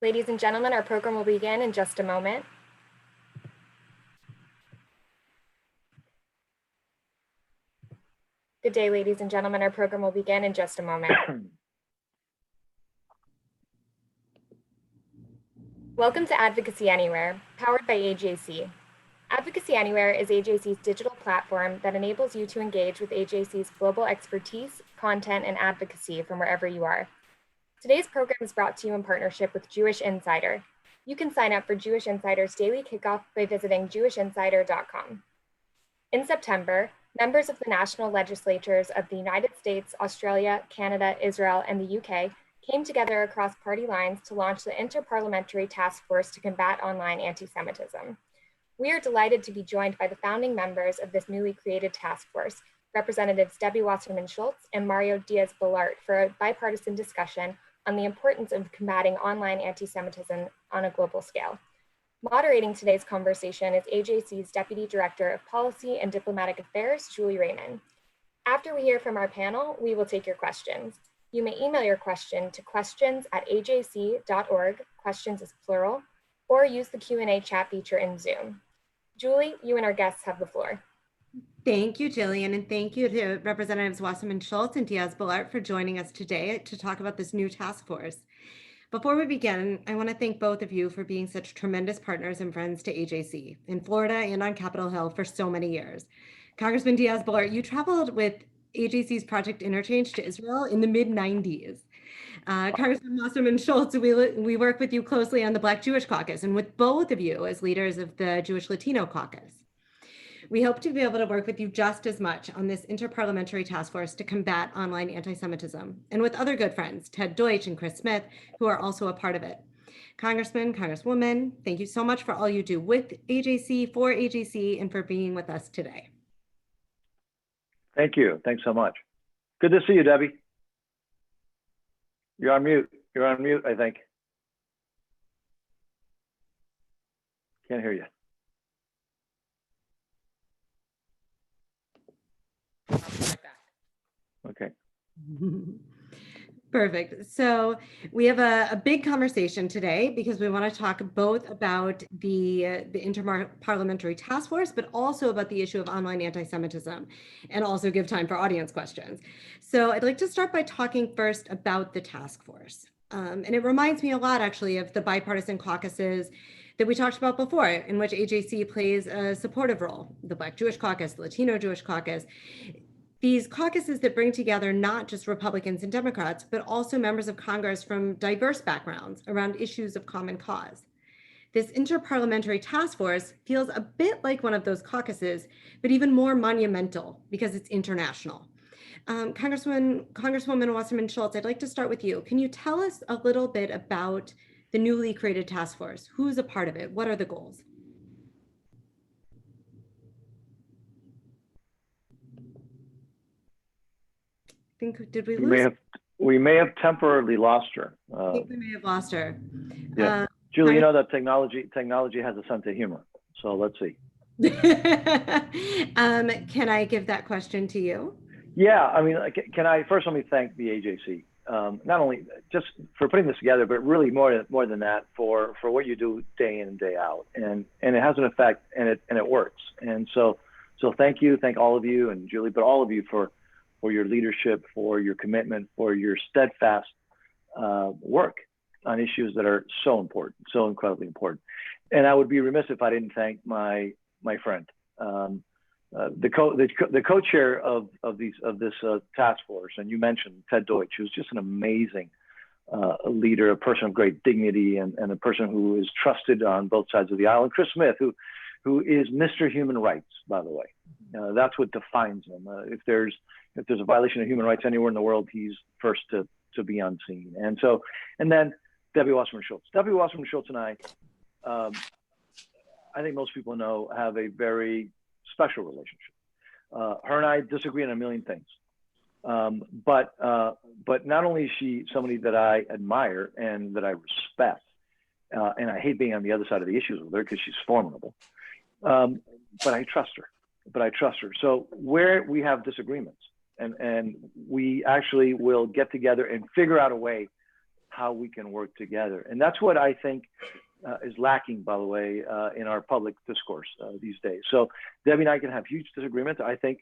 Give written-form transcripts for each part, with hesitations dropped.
Ladies and gentlemen, our program will begin in just a moment. Good day, ladies and gentlemen. Our program will begin in just a moment. Welcome to Advocacy Anywhere, powered by AJC. Advocacy Anywhere is AJC's digital platform that enables you to engage with AJC's global expertise, content, and advocacy from wherever you are. Today's program is brought to you in partnership with Jewish Insider. You can sign up for Jewish Insider's daily kickoff by visiting jewishinsider.com. In September, members of the national legislatures of the United States, Australia, Canada, Israel, and the UK came together across party lines to launch the Inter-Parliamentary Task Force to Combat Online Anti-Semitism. We are delighted to be joined by the founding members of this newly created task force, Representatives Debbie Wasserman Schultz and Mario Diaz-Balart, for a bipartisan discussion on the importance of combating online anti-Semitism on a global scale. Moderating today's conversation is AJC's Deputy Director of Policy and Diplomatic Affairs, Julie Raymond. After we hear from our panel, we will take your questions. You may email your question to questions@ajc.org, questions is plural, or use the Q&A chat feature in Zoom. Julie, you and our guests have the floor. Thank you, Jillian, and thank you to Representatives Wasserman Schultz and Diaz-Balart for joining us today to talk about this new task force. Before we begin, I want to thank both of you for being such tremendous partners and friends to AJC in Florida and on Capitol Hill for so many years. Congressman Diaz-Balart, you traveled with AJC's Project Interchange to Israel in the mid-90s. Congressman Wasserman Schultz, we work with you closely on the Black Jewish Caucus and with both of you as leaders of the Jewish Latino Caucus. We hope to be able to work with you just as much on this interparliamentary task force to combat online anti-Semitism, and with other good friends, Ted Deutsch and Chris Smith, who are also a part of it. Congressman, Congresswoman, thank you so much for all you do with AJC, for AJC, and for being with us today. Thank you. Thanks so much. Good to see you, Debbie. You're on mute. You're on mute, I think. Can't hear you. Okay. Perfect. So we have a big conversation today because we want to talk both about the Inter-Parliamentary Task Force, but also about the issue of online anti-Semitism, and also give time for audience questions. So I'd like to start by talking first about the task force. And it reminds me a lot, actually, of the bipartisan caucuses that we talked about before, in which AJC plays a supportive role, the Black Jewish Caucus, the Latino Jewish Caucus. These caucuses that bring together not just Republicans and Democrats, but also members of Congress from diverse backgrounds around issues of common cause. This Inter-Parliamentary Task Force feels a bit like one of those caucuses, but even more monumental because it's international. Congresswoman Wasserman Schultz, I'd like to start with you. Can you tell us a little bit about the newly created task force? Who's a part of it? What are the goals? Did we lose? We may have temporarily lost her. I think we may have lost her. Yeah. Julie, you know that technology has a sense of humor. So let's see. Can I give that question to you? Yeah, I mean, first let me thank the AJC, not only just for putting this together, but really more than that for what you do day in and day out, and it has an effect, and it works. And so thank you, thank all of you, and Julie, but all of you for your leadership, for your commitment, for your steadfast work on issues that are so important, so incredibly important. And I would be remiss if I didn't thank my friend, the co-chair of this task force, and you mentioned Ted Deutsch, who's just an amazing leader, a person of great dignity, and a person who is trusted on both sides of the aisle. And Chris Smith, who is Mr. Human Rights, by the way. That's what defines him. If there's a violation of human rights anywhere in the world, he's first to be on scene. And then Debbie Wasserman Schultz. Debbie Wasserman Schultz and I think most people know, have a very special relationship. Her and I disagree on a million things. But not only is she somebody that I admire and that I respect, and I hate being on the other side of the issues with her because she's formidable, but I trust her. but I trust her. So where we have disagreements, and we actually will get together and figure out a way how we can work together. And that's what I think is lacking, by the way, in our public discourse these days. So Debbie and I can have huge disagreements. I think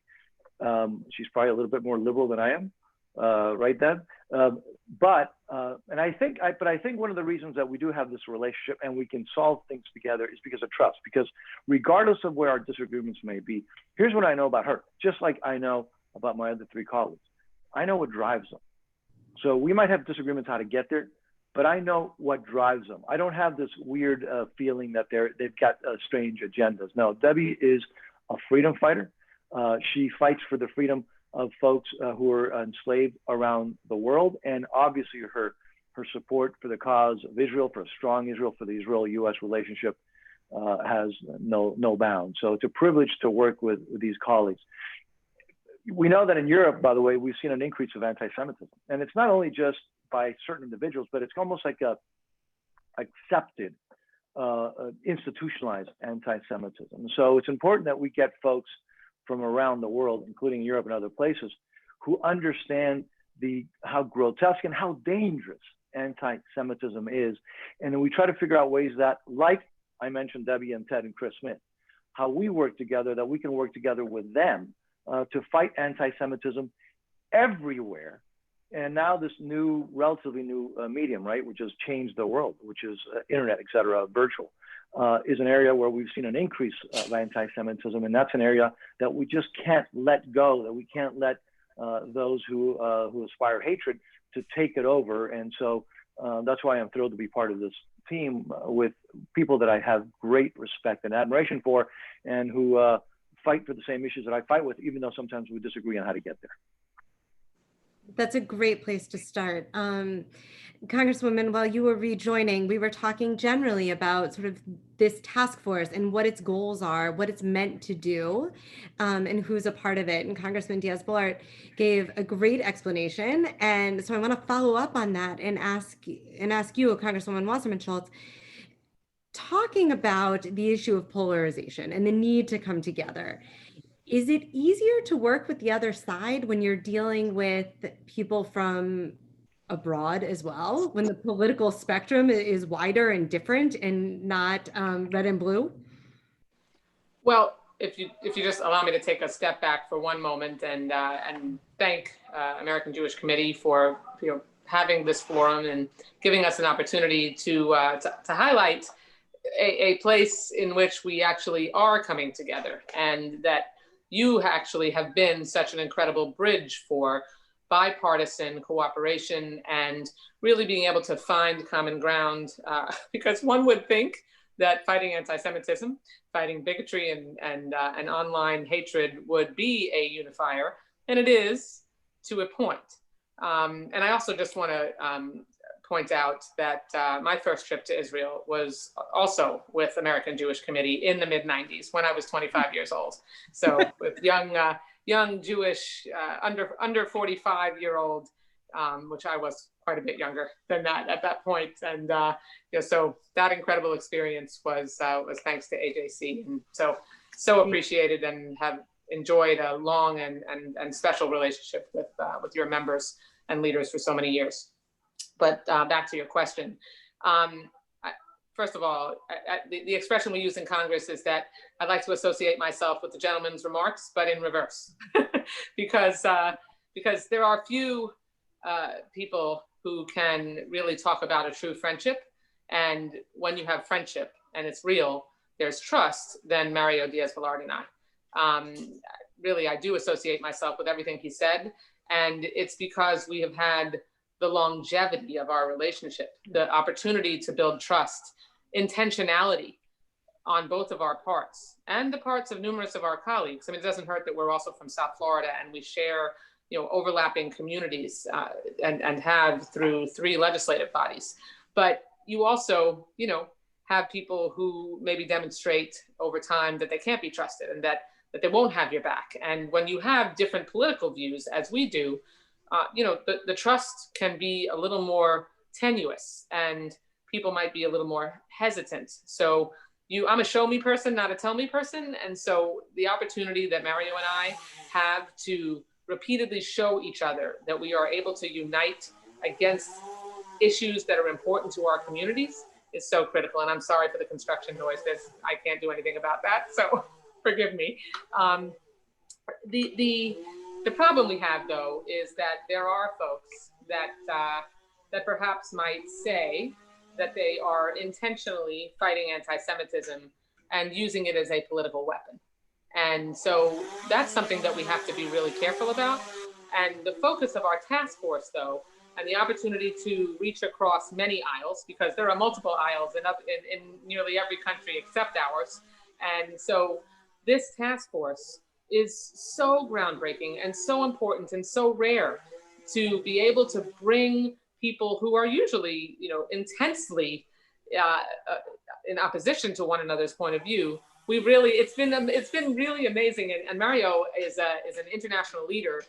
she's probably a little bit more liberal than I am, right, Deb? But I think one of the reasons that we do have this relationship and we can solve things together is because of trust. Because regardless of where our disagreements may be, here's what I know about her, just like I know about my other three colleagues. I know what drives them. So we might have disagreements how to get there, but I know what drives them. I don't have this weird feeling that they've got strange agendas. No, Debbie is a freedom fighter. She fights for the freedom of folks who are enslaved around the world, and obviously her support for the cause of Israel, for a strong Israel, for the Israel-U.S. relationship has no bounds. So it's a privilege to work with these colleagues. We know that in Europe, by the way, we've seen an increase of anti-Semitism, and it's not only just by certain individuals, but it's almost like a accepted, institutionalized anti-Semitism. So it's important that we get folks from around the world, including Europe and other places, who understand how grotesque and how dangerous anti-Semitism is. And then we try to figure out ways that, like I mentioned, Debbie and Ted and Chris Smith, how we work together, that we can work together with them to fight anti-Semitism everywhere. And now this relatively new medium, right, which has changed the world, which is internet, et cetera, virtual, is an area where we've seen an increase of anti-Semitism. And that's an area that we just can't let go, that we can't let those who aspire hatred to take it over. And so that's why I'm thrilled to be part of this team with people that I have great respect and admiration for, and who fight for the same issues that I fight with, even though sometimes we disagree on how to get there. That's a great place to start. Congresswoman, while you were rejoining, we were talking generally about sort of this task force and what its goals are, what it's meant to do, and who's a part of it. And Congressman Diaz-Balart gave a great explanation. And so I want to follow up on that and ask you, Congresswoman Wasserman-Schultz, talking about the issue of polarization and the need to come together. Is it easier to work with the other side when you're dealing with people from abroad as well, when the political spectrum is wider and different and not red and blue? Well, if you just allow me to take a step back for one moment and thank American Jewish Committee for having this forum and giving us an opportunity to highlight a place in which we actually are coming together, and that you actually have been such an incredible bridge for bipartisan cooperation and really being able to find common ground, because one would think that fighting anti-Semitism, fighting bigotry and online hatred would be a unifier, and it is to a point. And I also just want to point out that my first trip to Israel was also with American Jewish Committee in the mid-90s when I was 25 years old. So with young Jewish, under 45-year-old, which I was quite a bit younger than that at that point. And so that incredible experience was thanks to AJC. And so appreciated and have enjoyed a long and special relationship with your members and leaders for so many years. But back to your question. First of all, the expression we use in Congress is that I'd like to associate myself with the gentleman's remarks, but in reverse, because there are few people who can really talk about a true friendship. And when you have friendship and it's real, there's trust, then Mario Diaz-Balart and I. Really, I do associate myself with everything he said. And it's because we have had the longevity of our relationship, the opportunity to build trust, intentionality on both of our parts and the parts of numerous of our colleagues. I mean, it doesn't hurt that we're also from South Florida and we share, overlapping communities and have through 3 legislative bodies. But you also, have people who maybe demonstrate over time that they can't be trusted and that they won't have your back. And when you have different political views, as we do, the trust can be a little more tenuous and people might be a little more hesitant. So I'm a show me person, not a tell me person. And so the opportunity that Mario and I have to repeatedly show each other that we are able to unite against issues that are important to our communities is so critical. And I'm sorry for the construction noise. I can't do anything about that, so forgive me. The problem we have, though, is that there are folks that perhaps might say that they are intentionally fighting anti-Semitism and using it as a political weapon. And so that's something that we have to be really careful about. And the focus of our task force, though, and the opportunity to reach across many aisles, because there are multiple aisles in nearly every country except ours. And so this task force is so groundbreaking and so important and so rare to be able to bring people who are usually, intensely in opposition to one another's point of view. It's been really amazing. And Mario is an international leader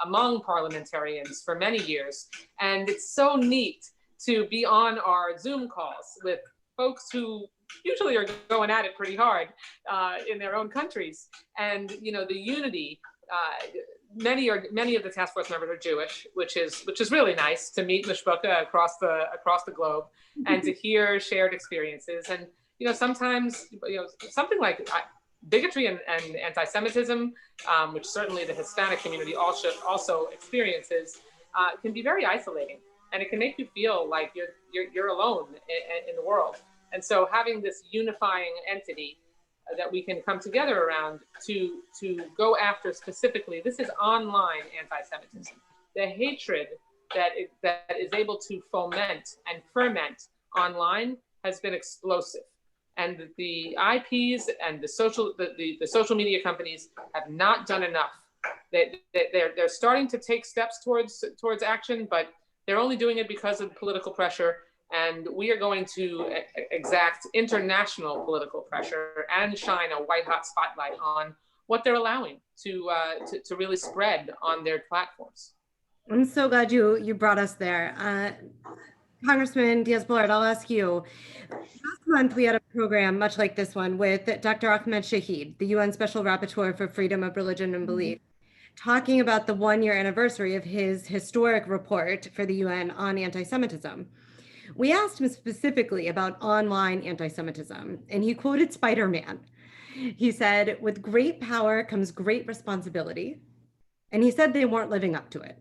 among parliamentarians for many years. And it's so neat to be on our Zoom calls with folks who usually are going at it pretty hard in their own countries. And, the unity, many of the task force members are Jewish, which is really nice to meet mishpucha across the globe and to hear shared experiences. And, sometimes, something like bigotry and anti-Semitism, which certainly the Hispanic community also experiences, can be very isolating, and it can make you feel like you're alone in the world. And so having this unifying entity that we can come together around to go after specifically, this is online anti-Semitism. The hatred that is able to foment and ferment online has been explosive. And the IPs and the social media companies have not done enough. They're starting to take steps towards action, but they're only doing it because of political pressure. And we are going to exact international political pressure and shine a white hot spotlight on what they're allowing to really spread on their platforms. I'm so glad you brought us there. Congressman Diaz-Balart, I'll ask you. Last month, we had a program much like this one with Dr. Ahmed Shahid, the UN Special Rapporteur for Freedom of Religion and Belief, talking about the one-year anniversary of his historic report for the UN on anti-Semitism. We asked him specifically about online anti-Semitism, and he quoted Spider-Man. He said, "With great power comes great responsibility." And he said they weren't living up to it.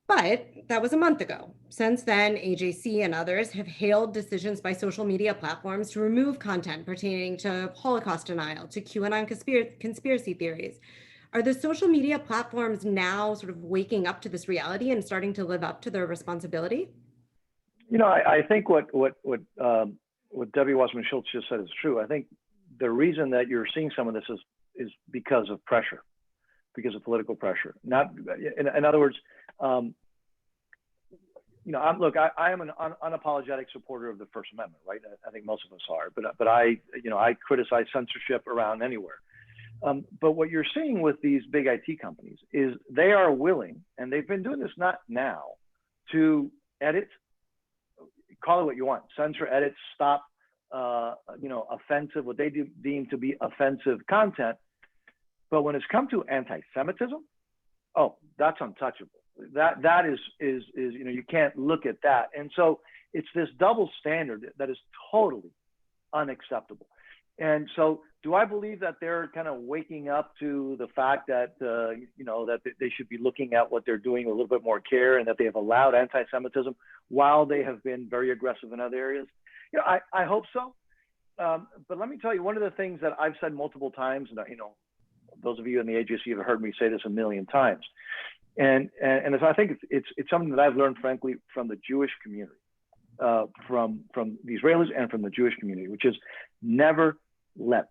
But that was a month ago. Since then, AJC and others have hailed decisions by social media platforms to remove content pertaining to Holocaust denial, to QAnon conspiracy theories. Are the social media platforms now sort of waking up to this reality and starting to live up to their responsibility? I think what Debbie Wasserman Schultz just said is true. I think the reason that you're seeing some of this is because of pressure, because of political pressure. Not, in other words, I am an unapologetic supporter of the First Amendment, right? I think most of us are, but I criticize censorship around anywhere. But what you're seeing with these big IT companies is they are willing, and they've been doing this not now, to edit, call it what you want, censor, edit, stop, offensive, what they deem to be offensive content. But when it's come to anti-Semitism, oh, that's untouchable. That is you can't look at that. And so it's this double standard that is totally unacceptable. And so do I believe that they're kind of waking up to the fact that, that they should be looking at what they're doing with a little bit more care, and that they have allowed anti-Semitism while they have been very aggressive in other areas? I hope so. But let me tell you, one of the things that I've said multiple times, and those of you in the AJC have heard me say this a million times, and as I think it's something that I've learned, frankly, from the Jewish community, from the Israelis and from the Jewish community, which is never let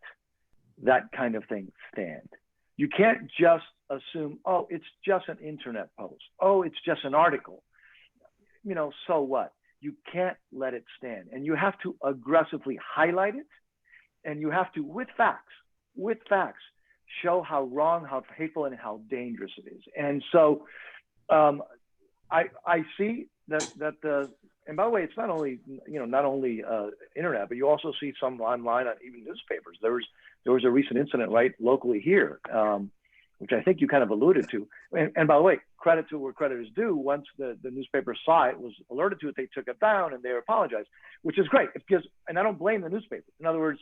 that kind of thing stand. You can't just assume, oh, it's just an internet post. Oh, it's just an article. So what? You can't let it stand. And you have to aggressively highlight it. And you have to, with facts, show how wrong, how hateful, and how dangerous it is. And so I see and by the way, it's not only internet, but you also see some online on even newspapers. There was a recent incident right locally here, which I think you kind of alluded to. And by the way, credit to where credit is due. Once the newspaper saw it, was alerted to it, they took it down and they apologized, which is great. Because, and I don't blame the newspaper. In other words,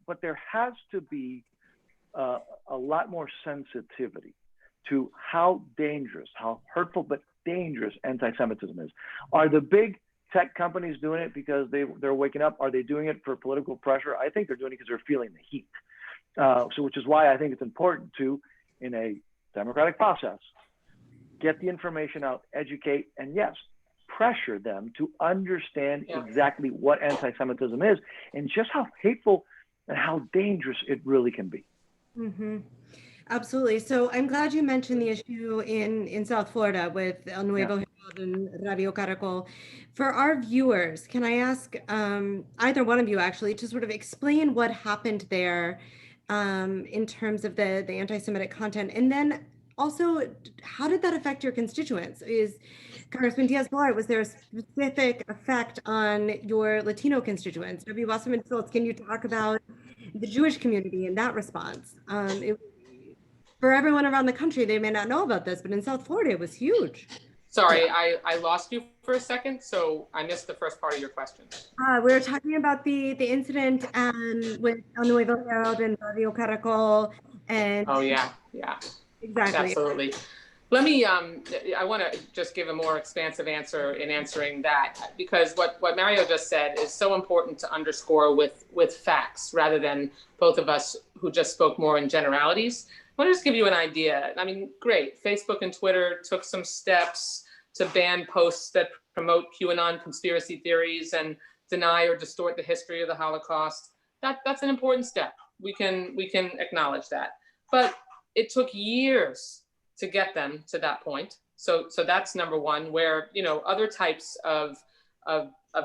but there has to be a lot more sensitivity to how dangerous, how hurtful, but dangerous anti-Semitism is. Are the big tech companies doing it because they're waking up? Are they doing it for political pressure? I think they're doing it because they're feeling the heat. So which is why I think it's important to, in a democratic process, get the information out, educate, and yes, pressure them to understand exactly what anti-Semitism is and just how hateful and how dangerous it really can be. Mm-hmm. Absolutely. So I'm glad you mentioned the issue in South Florida with El Nuevo Herald and Radio Caracol. For our viewers, can I ask either one of you actually to sort of explain what happened there in terms of the anti-Semitic content, and then also how did that affect your constituents? Is Congressman Diaz-Balart, was there a specific effect on your Latino constituents? W. Wasserman Schultz, can you talk about the Jewish community in that response? For everyone around the country, they may not know about this, but in South Florida, it was huge. Sorry, I lost you for a second, so I missed the first part of your question. We were talking about the incident with El Nuevo Herald and Radio Caracol. And oh, yeah. Exactly. Absolutely. Let me, I want to just give a more expansive answer in answering that, because what Mario just said is so important to underscore with facts rather than both of us who just spoke more in generalities. I want to just give you an idea. I mean, great. Facebook and Twitter took some steps to ban posts that promote QAnon conspiracy theories and deny or distort the history of the Holocaust. That's an important step. We can acknowledge that. But it took years to get them to that point. So that's number one, where, other types of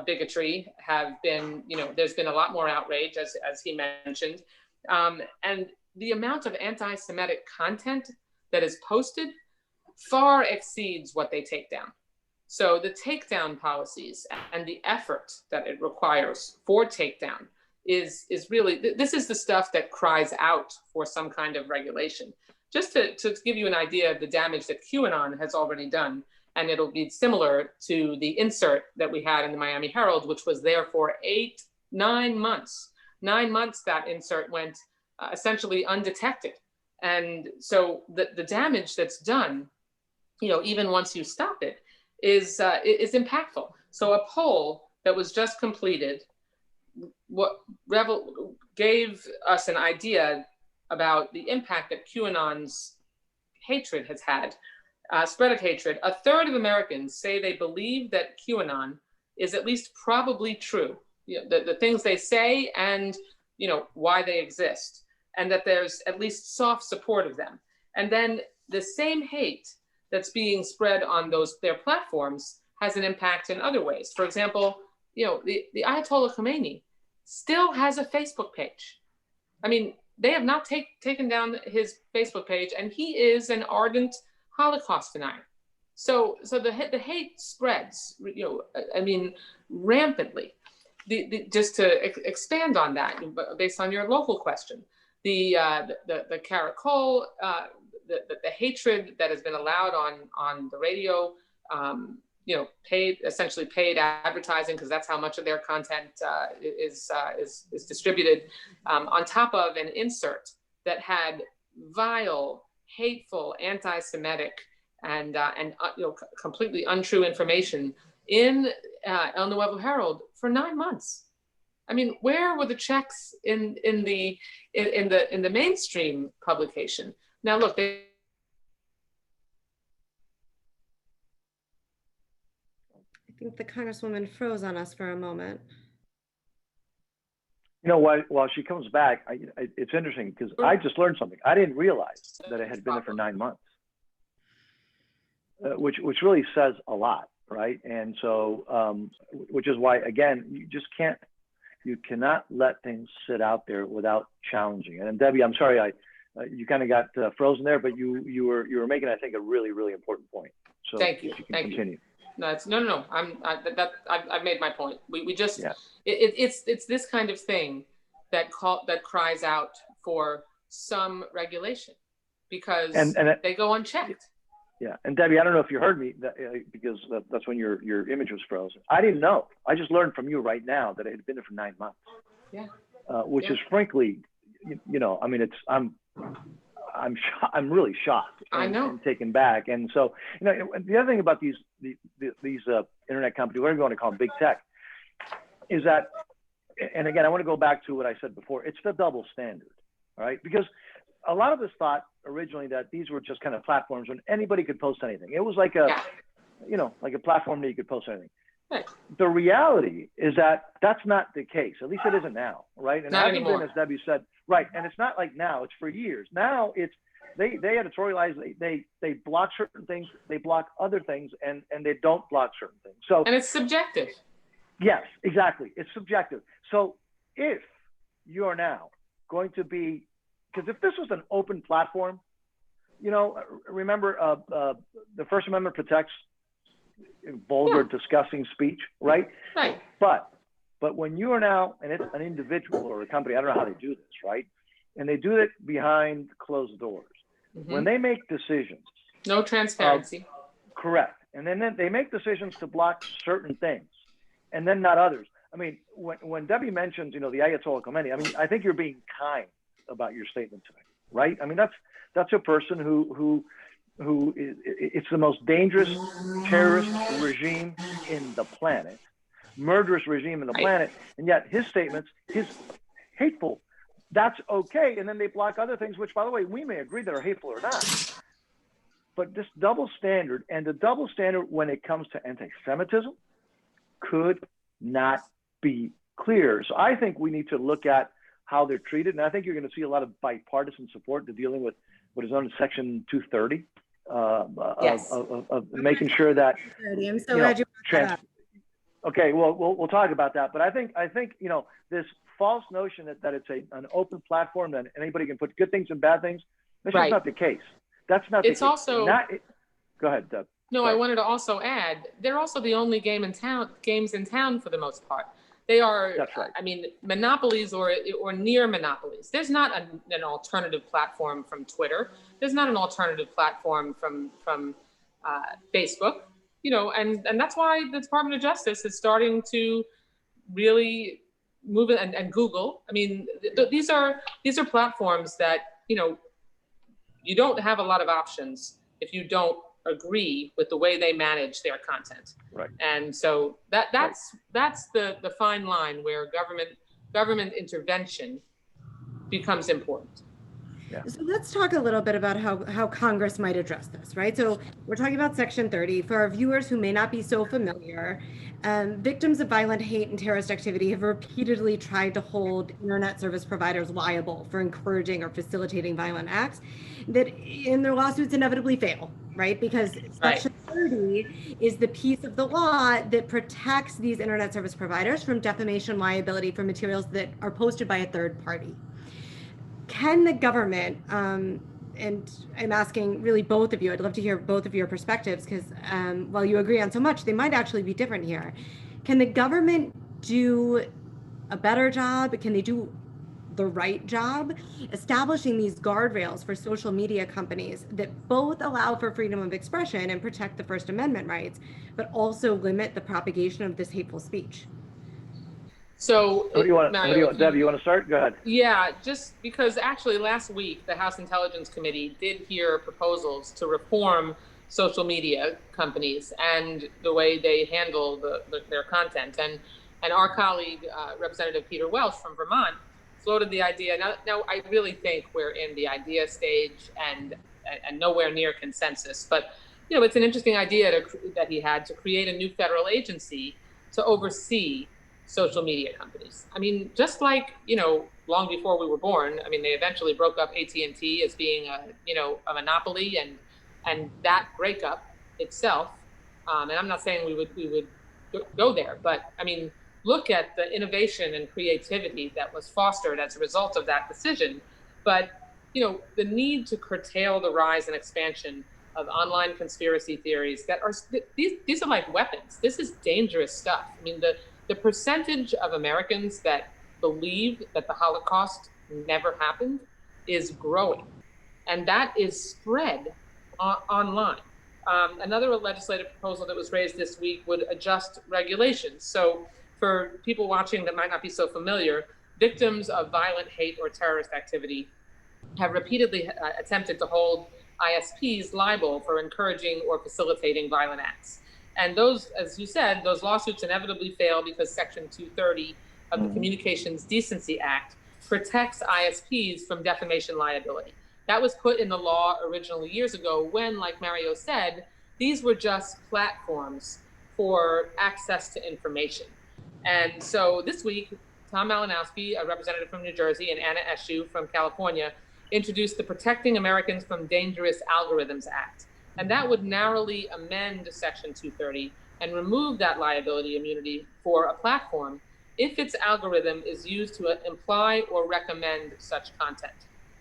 bigotry have been, there's been a lot more outrage, as he mentioned. And the amount of anti-Semitic content that is posted far exceeds what they take down. So the takedown policies and the effort that it requires for takedown is really, this is the stuff that cries out for some kind of regulation. Just to give you an idea of the damage that QAnon has already done, and it'll be similar to the insert that we had in the Miami Herald, which was there for 9 months. 9 months that insert went essentially undetected. And so the damage that's done, even once you stop it, is impactful. So a poll that was just completed gave us an idea about the impact that QAnon's hatred has had, spread of hatred. A third of Americans say they believe that QAnon is at least probably true, the things they say and why they exist, and that there's at least soft support of them. And then the same hate that's being spread on their platforms has an impact in other ways. For example, the Ayatollah Khomeini still has a Facebook page. I mean, they have not taken down his Facebook page, and he is an ardent Holocaust denier. So the hate spreads, rampantly. Just to expand on that, based on your local question, the Caracol, the hatred that has been allowed on the radio, essentially paid advertising, because that's how much of their content is distributed, on top of an insert that had vile, hateful, anti-Semitic, and completely untrue information in El Nuevo Herald for 9 months. I mean, where were the checks in the mainstream publication? Now, look, I think the Congresswoman froze on us for a moment. While she comes back, it's interesting because I just learned something. I didn't realize that it had been there for 9 months, which really says a lot, right? And so, which is why, again, you cannot let things sit out there without challenging. And Debbie, I'm sorry, you kind of got frozen there, but you were making, I think, a really, really important point. So thank you. If you can continue. No. I've made my point. We just, Yeah. it's this kind of thing that cries out for some regulation because they go unchecked. Yeah, and Debbie, I don't know if you heard me because that's when your image was frozen. I didn't know. I just learned from you right now that it had been there for 9 months. Yeah. Which is frankly, I mean, I'm really shocked and taken back. And so, the other thing about these internet companies, whatever you want to call them, big tech, is that, and again, I want to go back to what I said before. It's the double standard, all right? Because a lot of us thought originally that these were just kind of platforms when anybody could post anything. It was like like a platform that you could post anything. Right. The reality is that that's not the case. At least it isn't now, right? And not it hasn't anymore. been, as Debbie said, right. And it's not like now, it's for years. Now it's, they editorialize, they block certain things, they block other things, and they don't block certain things. So, and it's subjective. Yes, exactly. It's subjective. So if you are now going to be, because if this was an open platform, remember the First Amendment protects vulgar, disgusting speech, right? Right. But when you are now, and it's an individual or a company, I don't know how they do this, right? And they do it behind closed doors. Mm-hmm. When they make decisions. No transparency. Correct. And then they make decisions to block certain things and then not others. I mean, when Debbie mentions, the Ayatollah Khomeini, I mean, I think you're being kind about your statement today, right? I mean, that's a person who is, it's the most dangerous terrorist regime in the planet, murderous regime in the planet, and yet his statements, his hateful, that's okay. And then they block other things, which, by the way, we may agree that are hateful or not. But this double standard, and the double standard when it comes to anti-Semitism, could not be clear. So I think we need to look at how they're treated. And I think you're going to see a lot of bipartisan support to dealing with what is known as Section 230, Yes. of making sure that. I'm so glad you brought that up. Okay, well, we'll talk about that. But I think this false notion that it's an open platform that anybody can put good things and bad things, that's just not the case. That's not the case. It's also. Go ahead, Deb. No, Sorry. I wanted to also add, they're also the only games in town for the most part. They are, That's right. I mean, monopolies or near monopolies. There's not an alternative platform from Twitter. There's not an alternative platform from Facebook, and that's why the Department of Justice is starting to really move it, and Google. I mean, these are platforms that, you don't have a lot of options if you don't agree with the way they manage their content. Right. And so that's the fine line where government intervention becomes important. Yeah. So let's talk a little bit about how Congress might address this, right? So we're talking about Section 30. For our viewers who may not be so familiar, victims of violent hate and terrorist activity have repeatedly tried to hold internet service providers liable for encouraging or facilitating violent acts that in their lawsuits inevitably fail, right? Because Section 30 is the piece of the law that protects these internet service providers from defamation liability for materials that are posted by a third party. Can the government, and I'm asking really both of you, I'd love to hear both of your perspectives because while you agree on so much, they might actually be different here. Can the government do a better job? Can they do the right job establishing these guardrails for social media companies that both allow for freedom of expression and protect the First Amendment rights, but also limit the propagation of this hateful speech? So, Deb, you want to start? Go ahead. Yeah, just because actually last week, the House Intelligence Committee did hear proposals to reform social media companies and the way they handle their content. And our colleague, Representative Peter Welch from Vermont, floated the idea. Now I really think we're in the idea stage and nowhere near consensus. But, it's an interesting idea that he had to create a new federal agency to oversee social media companies. I mean, just like, long before we were born, I mean, they eventually broke up AT&T as being a monopoly and that breakup itself. And I'm not saying we would go there, but I mean, look at the innovation and creativity that was fostered as a result of that decision. But, the need to curtail the rise and expansion of online conspiracy theories that are, these are like weapons. This is dangerous stuff. I mean, the percentage of Americans that believe that the Holocaust never happened is growing, and that is spread online. Another legislative proposal that was raised this week would adjust regulations. So for people watching that might not be so familiar, victims of violent hate or terrorist activity have repeatedly attempted to hold ISPs liable for encouraging or facilitating violent acts. And those, as you said, those lawsuits inevitably fail because Section 230 of the Communications Decency Act protects ISPs from defamation liability. That was put in the law originally years ago when, like Mario said, these were just platforms for access to information. And so this week, Tom Malinowski, a representative from New Jersey, and Anna Eshoo from California introduced the Protecting Americans from Dangerous Algorithms Act. And that would narrowly amend Section 230 and remove that liability immunity for a platform if its algorithm is used to imply or recommend such content.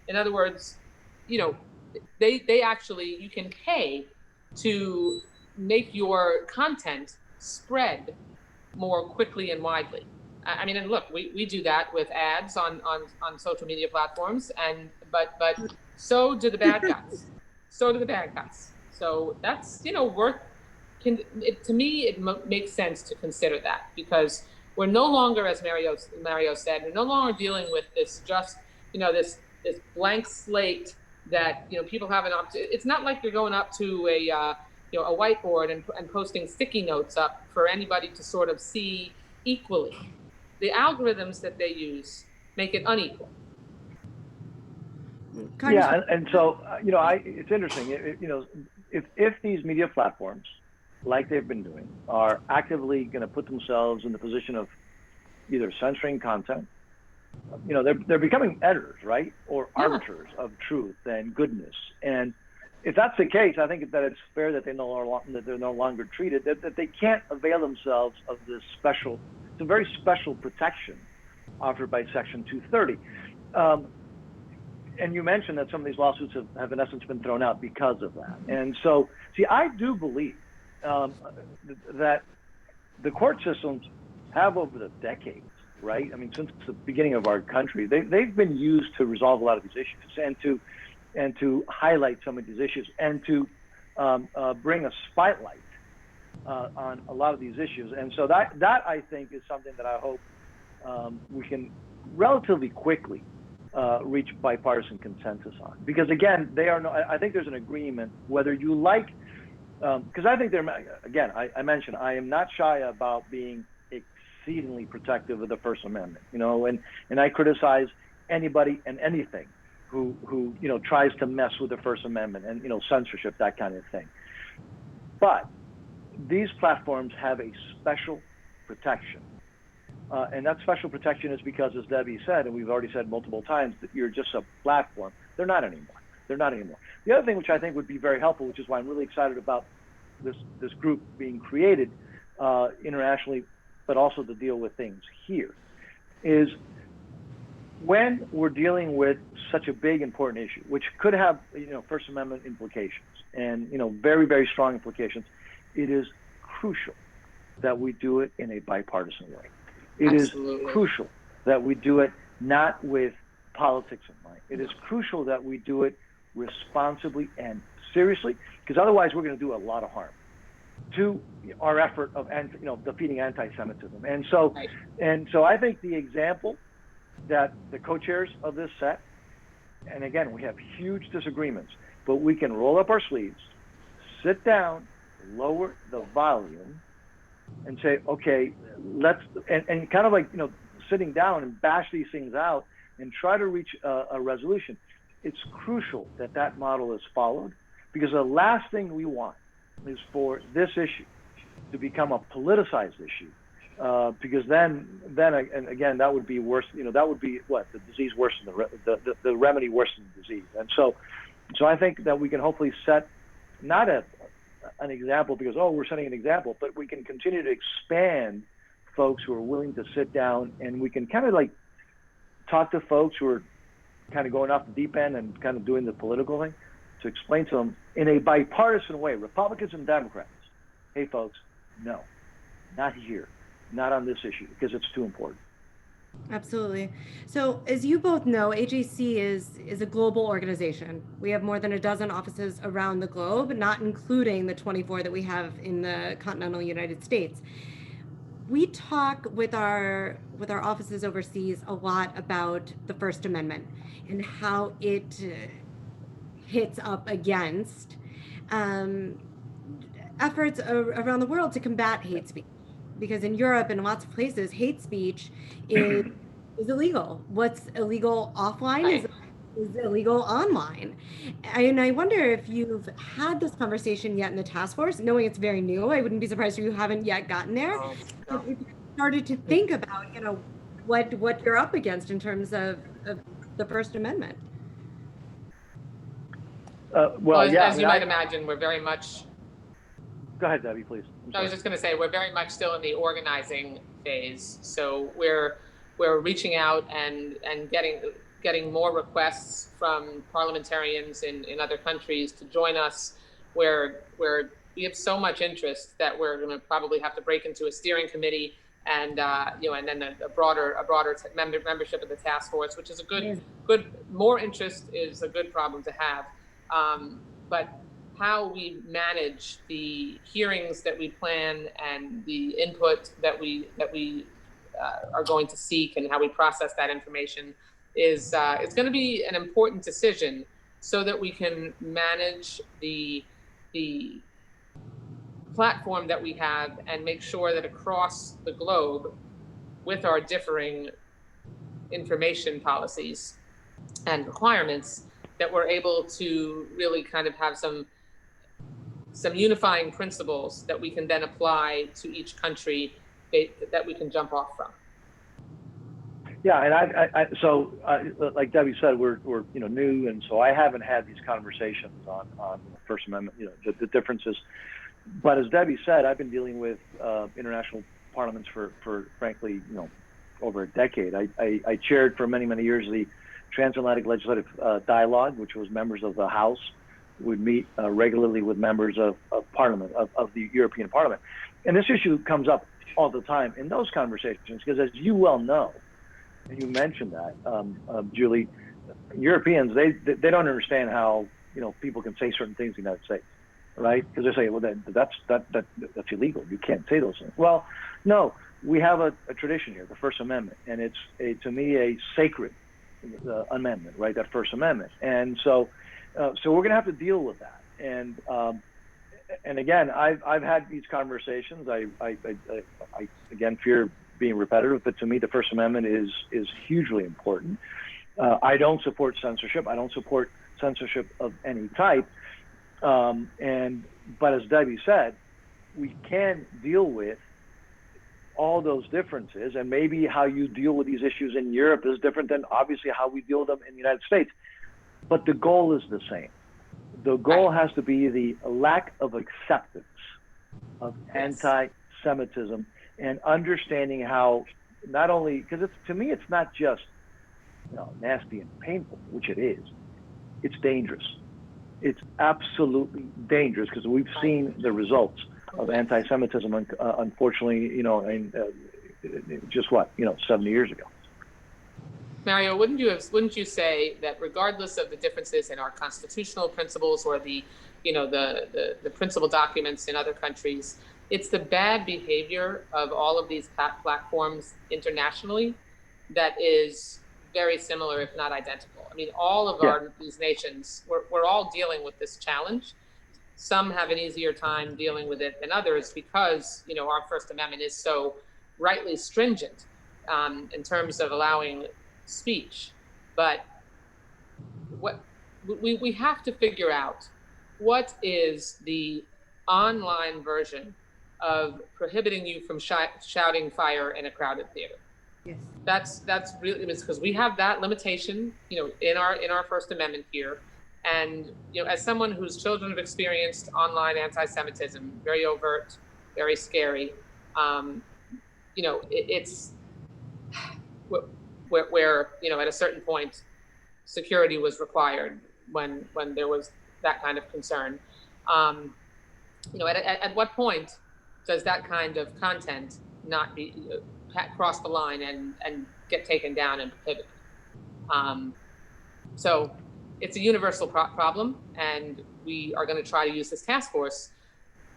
In other words, they actually, you can pay to make your content spread more quickly and widely. I mean, and look, we do that with ads on social media platforms, but so do the bad guys. So do the bad guys. So that's, to me, it makes sense to consider that, because we're no longer, as Mario said, we're no longer dealing with this this blank slate that people have an it's not like you're going up to a whiteboard and posting sticky notes up for anybody to sort of see equally. The algorithms that they use make it unequal. Yeah, and so it's interesting. If these media platforms, like they've been doing, are actively going to put themselves in the position of either censoring content, they're becoming editors, right, or arbiters of truth and goodness. And if that's the case, I think that it's fair that they're no longer treated, that they can't avail themselves of this special, it's a very special protection offered by Section 230. And you mentioned that some of these lawsuits have in essence been thrown out because of that. And so, see, I do believe that the court systems have, over the decades, right? I mean, since the beginning of our country, they've been used to resolve a lot of these issues and to highlight some of these issues and to bring a spotlight on a lot of these issues. And so that I think is something that I hope we can relatively quickly reach bipartisan consensus on, because again, I think there's an agreement whether you like, because I think I mentioned I am not shy about being exceedingly protective of the First Amendment, and I criticize anybody and anything who tries to mess with the First Amendment and censorship, that kind of thing. But these platforms have a special protection. And that special protection is because, as Debbie said, and we've already said multiple times, that you're just a platform. They're not anymore. The other thing which I think would be very helpful, which is why I'm really excited about this group being created internationally, but also to deal with things here, is when we're dealing with such a big, important issue, which could have First Amendment implications and very, very strong implications, it is crucial that we do it in a bipartisan way. It Absolutely. is crucial that we do it not with politics in mind. It is crucial that we do it responsibly and seriously, because otherwise we're going to do a lot of harm to our effort of defeating anti-Semitism. And so I think the example that the co-chairs of this set, and again, we have huge disagreements, but we can roll up our sleeves, sit down, lower the volume, and say, okay, let's, and kind of like, sitting down and bash these things out and try to reach a resolution. It's crucial that that model is followed, because the last thing we want is for this issue to become a politicized issue, because then and again, that would be worse. That would be the disease worse than the remedy worse than the disease. And so I think that we can hopefully set not an example because, we're setting an example, but we can continue to expand folks who are willing to sit down, and we can kind of like talk to folks who are kind of going off the deep end and kind of doing the political thing, to explain to them in a bipartisan way, Republicans and Democrats, hey folks, no, not here, not on this issue, because it's too important. Absolutely. So as you both know, AJC is a global organization. We have more than a dozen offices around the globe, not including the 24 that we have in the continental United States. We talk with our offices overseas a lot about the First Amendment and how it hits up against efforts around the world to combat hate speech. Because in Europe and lots of places, hate speech is illegal. What's illegal offline is illegal online. And I wonder if you've had this conversation yet in the task force, knowing it's very new. I wouldn't be surprised if you haven't yet gotten there. No. If you started to think about, what you're up against in terms of the First Amendment. As you might imagine, we're very much. Go ahead, Debbie, please. I was just going to say, we're very much still in the organizing phase. So we're reaching out and getting more requests from parliamentarians in other countries to join us, where we have so much interest that we're going to probably have to break into a steering committee and and then a broader membership of the task force, which is a good more interest is a good problem to have. But how we manage the hearings that we plan and the input that we are going to seek and how we process that information is it's going to be an important decision so that we can manage the platform that we have and make sure that across the globe, with our differing information policies and requirements, that we're able to really kind of have some unifying principles that we can then apply to each country that we can jump off from. Yeah, and so like Debbie said, we're new, and so I haven't had these conversations on First Amendment, the differences. But as Debbie said, I've been dealing with international parliaments for frankly, over a decade. I chaired for many years the Transatlantic Legislative Dialogue, which was members of the House would meet regularly with members of Parliament, of the European Parliament. And this issue comes up all the time in those conversations, because as you well know, and you mentioned that, Julie, Europeans, they don't understand how, people can say certain things in the United States, right? Because they say, well, that's illegal. You can't say those things. Well, no, we have a tradition here, the First Amendment, and it's to me a sacred amendment, right? That First Amendment. And so we're going to have to deal with that. And again, I've had these conversations. I again fear being repetitive, but to me, the First Amendment is hugely important. I don't support censorship. I don't support censorship of any type. But as Debbie said, we can deal with all those differences, and maybe how you deal with these issues in Europe is different than obviously how we deal with them in the United States. But the goal is the same. The goal has to be the lack of acceptance of anti-Semitism and understanding how not only, because to me it's not just nasty and painful, which it is. It's dangerous. It's absolutely dangerous, because we've seen the results of anti-Semitism, unfortunately, just 70 years ago. Mario, wouldn't you say that regardless of the differences in our constitutional principles or the principal documents in other countries, it's the bad behavior of all of these platforms internationally that is very similar, if not identical. I mean, all of these nations, we're all dealing with this challenge. Some have an easier time dealing with it than others because, our First Amendment is so rightly stringent in terms of allowing speech. But what we have to figure out, what is the online version of prohibiting you from shouting fire in a crowded theater? Yes. That's really, because we have that limitation, in our First Amendment here. And, as someone whose children have experienced online anti-Semitism, very overt, very scary, it's where at a certain point, security was required when there was that kind of concern. At what point does that kind of content not be cross the line and get taken down and prohibited? So it's a universal problem, and we are going to try to use this task force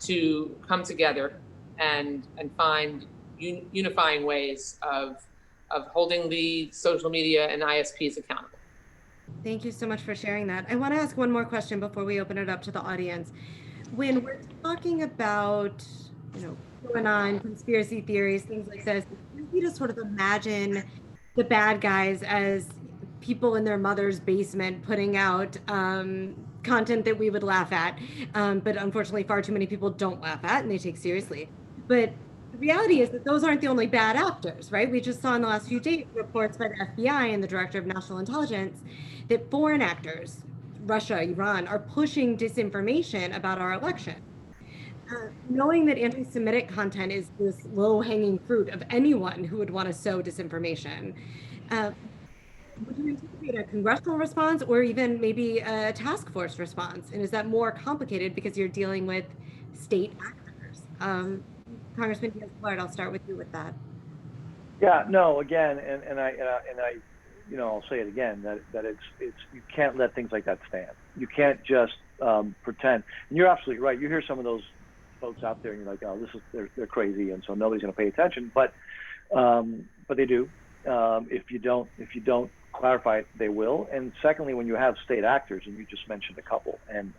to come together and find unifying ways of holding the social media and ISPs accountable. Thank you so much for sharing that. I want to ask one more question before we open it up to the audience. When we're talking about, QAnon, conspiracy theories, things like this, it's easy to sort of imagine the bad guys as people in their mother's basement putting out content that we would laugh at, but unfortunately far too many people don't laugh at and they take seriously. But the reality is that those aren't the only bad actors, right? We just saw in the last few days reports by the FBI and the Director of National Intelligence that foreign actors, Russia, Iran, are pushing disinformation about our election. Knowing that anti-Semitic content is this low-hanging fruit of anyone who would want to sow disinformation, would you anticipate a congressional response or even maybe a task force response? And is that more complicated because you're dealing with state actors? Congressman Diaz-Balart, I'll start with you with that. Yeah, no, again, and I I'll say it again, that it's you can't let things like that stand. You can't just pretend. And you're absolutely right. You hear some of those folks out there and you're like, oh, they're crazy, and so nobody's going to pay attention. But they do. If you don't clarify it, they will. And secondly, when you have state actors, and you just mentioned a couple, and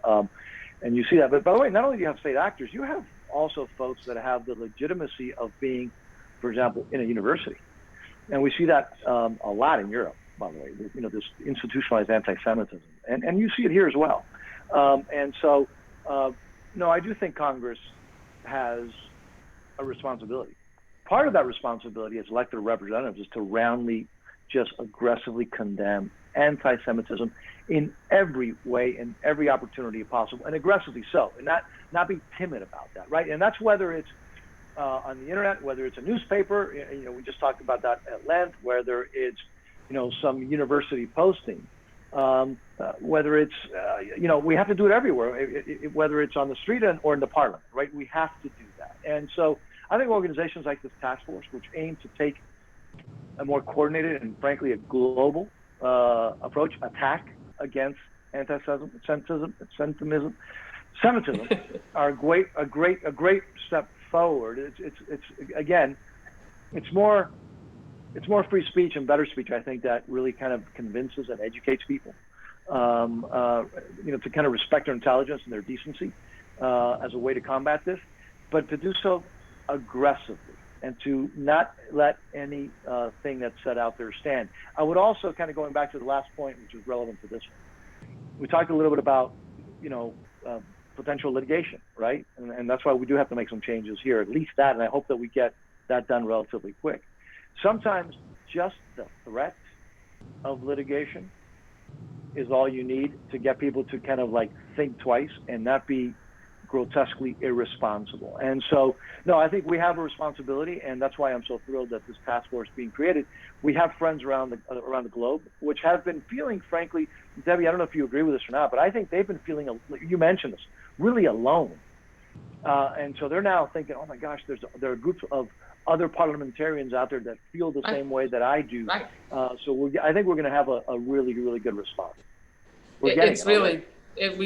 you see that. But by the way, not only do you have state actors, you have also folks that have the legitimacy of being, for example, in a university. And we see that a lot in Europe, by the way, this institutionalized anti-Semitism. And you see it here as well. And so, no, I do think Congress has a responsibility. Part of that responsibility as elected representatives is to roundly, just aggressively condemn anti-Semitism in every way, in every opportunity possible, and aggressively so, and not be timid about that, right? And that's whether it's on the internet, whether it's a newspaper, we just talked about that at length, whether it's, some university posting, whether it's, we have to do it everywhere, whether it's on the street or in the parliament, right? We have to do that. And so I think organizations like this task force, which aim to take a more coordinated and frankly a global approach, attack against anti-Semitism, are a great step forward. It's more free speech and better speech, I think, that really kind of convinces and educates people, to kind of respect their intelligence and their decency as a way to combat this, but to do so aggressively and to not let any thing that's set out there stand. I would also, kind of going back to the last point, which is relevant to this one, we talked a little bit about, potential litigation, right? And that's why we do have to make some changes here, at least that, and I hope that we get that done relatively quick. Sometimes just the threat of litigation is all you need to get people to kind of like think twice and not be grotesquely irresponsible. And so, no, I think we have a responsibility, and that's why I'm so thrilled that this task force is being created. We have friends around the globe which have been feeling, frankly, Debbie, I don't know if you agree with this or not, but I think they've been feeling, you mentioned this, really alone. And so they're now thinking, oh my gosh, there are groups of other parliamentarians out there that feel the same way that I do. Right. So I think we're going to have a really, really good response. We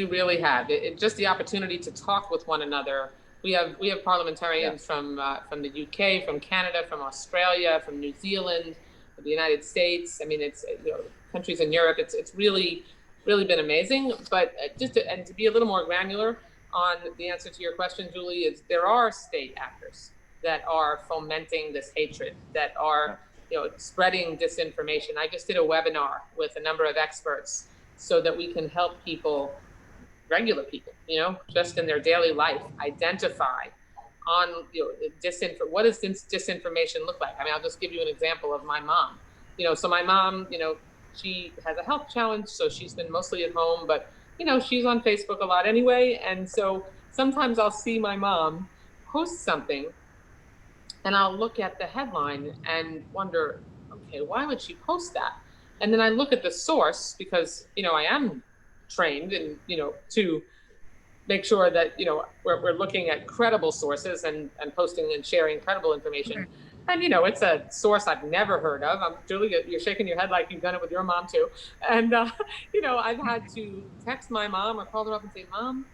really have just the opportunity to talk with one another. We have parliamentarians from the UK, from Canada, from Australia, from New Zealand, from the United States. I mean, it's countries in Europe. It's really been amazing. But to be a little more granular on the answer to your question, Julie, is there are state actors that are fomenting this hatred, that are spreading disinformation. I just did a webinar with a number of experts so that we can help people, regular people, just in their daily life, identify on what does this disinformation look like? I mean, I'll just give you an example of my mom. So my mom, she has a health challenge, so she's been mostly at home, but she's on Facebook a lot anyway. And so sometimes I'll see my mom post something and I'll look at the headline and wonder, okay, why would she post that? And then I look at the source because, I am trained and, to make sure that, we're looking at credible sources and posting and sharing credible information. And, it's a source I've never heard of. Julie, you're shaking your head like you've done it with your mom too. And, I've had to text my mom or call her up and say, Mom,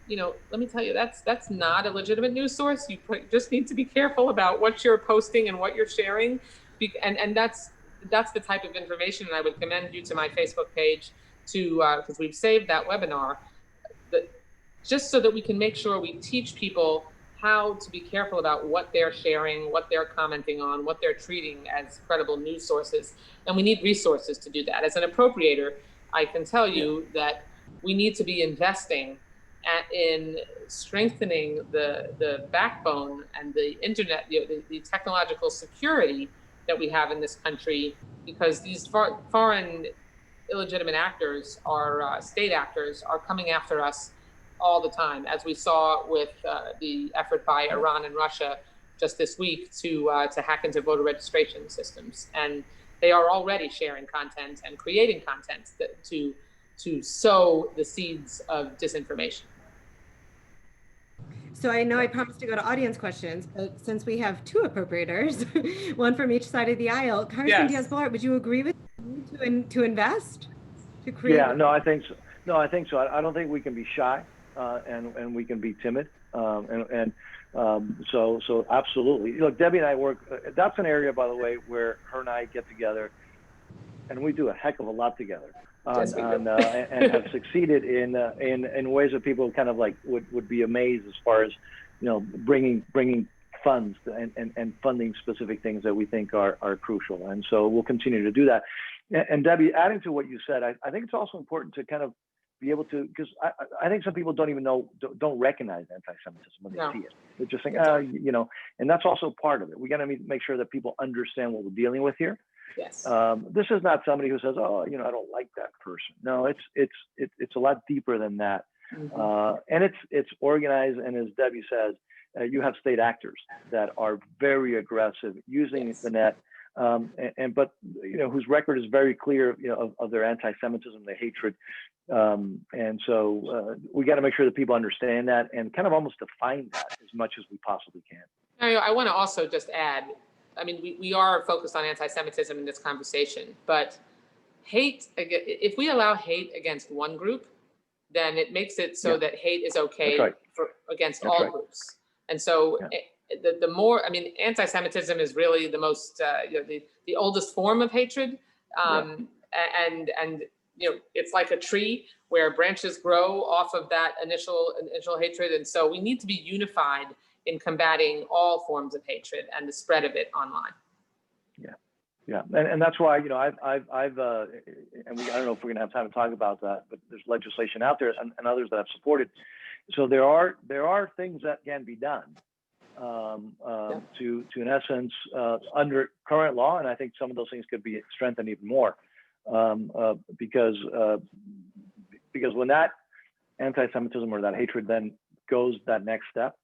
let me tell you, that's not a legitimate news source. You just need to be careful about what you're posting and what you're sharing. And that's the type of information. And I would commend you to my Facebook page because we've saved that webinar, that just so that we can make sure we teach people how to be careful about what they're sharing, what they're commenting on, what they're treating as credible news sources. And we need resources to do that. As an appropriator, I can tell you that we need to be investing in strengthening the backbone and the internet, the technological security that we have in this country, because these foreign illegitimate actors, state actors, are coming after us all the time, as we saw with the effort by Iran and Russia just this week to hack into voter registration systems. And they are already sharing content and creating content to sow the seeds of disinformation. So I know I promised to go to audience questions, but since we have two appropriators, one from each side of the aisle, Congressman Diaz-Balart, would you agree with me to invest, to create? Yeah, no, I think so. No, I think so. I don't think we can be shy, and we can be timid, so absolutely. Look, Debbie and I work. That's an area, by the way, where her and I get together, and we do a heck of a lot together. And have succeeded in ways that people kind of like would be amazed as far as, bringing funds and funding specific things that we think are crucial. And so we'll continue to do that. And Debbie, adding to what you said, I think it's also important to kind of be able to, because I think some people don't even don't recognize anti-Semitism when they see it. They're just think, and that's also part of it. We got to make sure that people understand what we're dealing with here. Yes. This is not somebody who says, "Oh, I don't like that person." No, it's a lot deeper than that, and it's organized. And as Debbie says, you have state actors that are very aggressive using the net, but whose record is very clear, of their anti-Semitism, their hatred, and so we got to make sure that people understand that and kind of almost define that as much as we possibly can. I want to also just add. I mean, we are focused on anti-Semitism in this conversation, but hate, if we allow hate against one group, then it makes it so that hate is okay against all groups. And so the more, anti-Semitism is really the most, the oldest form of hatred. And it's like a tree where branches grow off of that initial hatred. And so we need to be unified in combating all forms of hatred and the spread of it online. Yeah, and that's why and I don't know if we're going to have time to talk about that, but there's legislation out there and others that have supported. So there are things that can be done to in essence under current law, and I think some of those things could be strengthened even more because when that anti-Semitism or that hatred then goes that next step.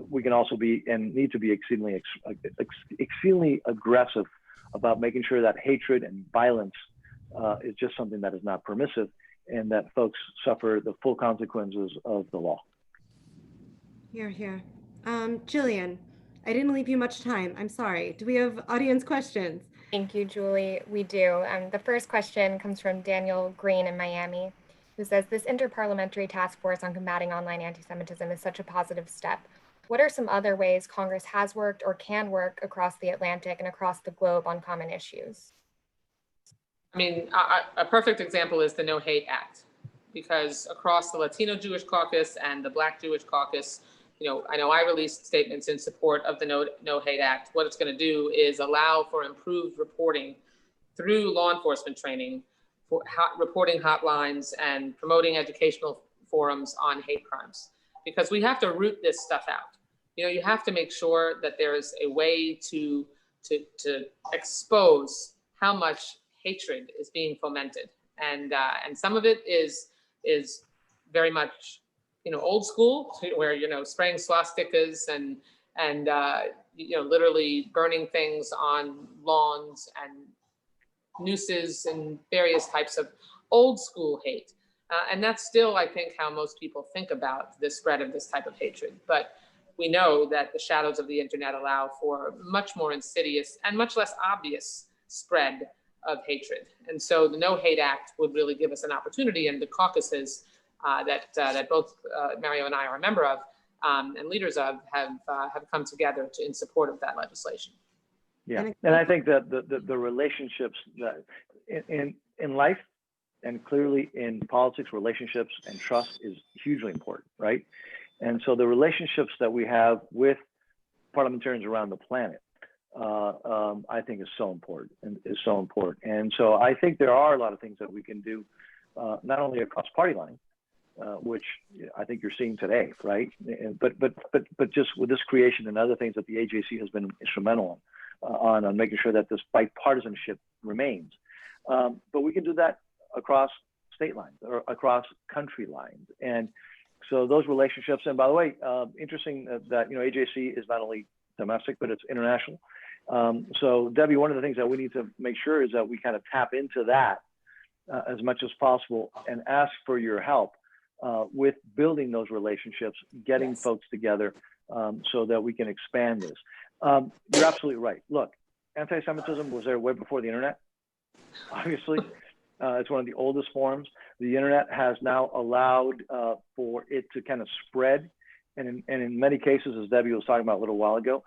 We can also be and need to be exceedingly aggressive about making sure that hatred and violence is just something that is not permissive and that folks suffer the full consequences of the law. Here. Jillian, I didn't leave you much time. I'm sorry. Do we have audience questions? Thank you, Julie. We do. The first question comes from Daniel Green in Miami, who says, this interparliamentary task force on combating online anti-Semitism is such a positive step. What are some other ways Congress has worked or can work across the Atlantic and across the globe on common issues? A perfect example is the No Hate Act, because across the Latino Jewish caucus and the Black Jewish caucus, I know I released statements in support of the No Hate Act. What it's going to do is allow for improved reporting through law enforcement training, for reporting hotlines and promoting educational forums on hate crimes, because we have to root this stuff out. You have to make sure that there is a way to expose how much hatred is being fomented, and some of it is very much old school, where spraying swastikas and literally burning things on lawns and nooses and various types of old school hate. And that's still, I think, how most people think about the spread of this type of hatred. But we know that the shadows of the internet allow for much more insidious and much less obvious spread of hatred. And so the No Hate Act would really give us an opportunity, and the caucuses that both Mario and I are a member of and leaders of have come together in support of that legislation. Yeah, and I think that the relationships that in life, and clearly in politics, relationships and trust is hugely important, right? And so the relationships that we have with parliamentarians around the planet, I think is so important and so I think there are a lot of things that we can do, not only across party lines, which I think you're seeing today, right? But just with this creation and other things that the AJC has been instrumental on making sure that this bipartisanship remains. But we can do that across state lines or across country lines. And so those relationships, and by the way, interesting that, AJC is not only domestic, but it's international. So Debbie, one of the things that we need to make sure is that we kind of tap into that as much as possible and ask for your help with building those relationships, getting folks together so that we can expand this. You're absolutely right. Look, anti-Semitism was there way before the internet, obviously. It's one of the oldest forms. The internet has now allowed for it to kind of spread. And in many cases, as Debbie was talking about a little while ago,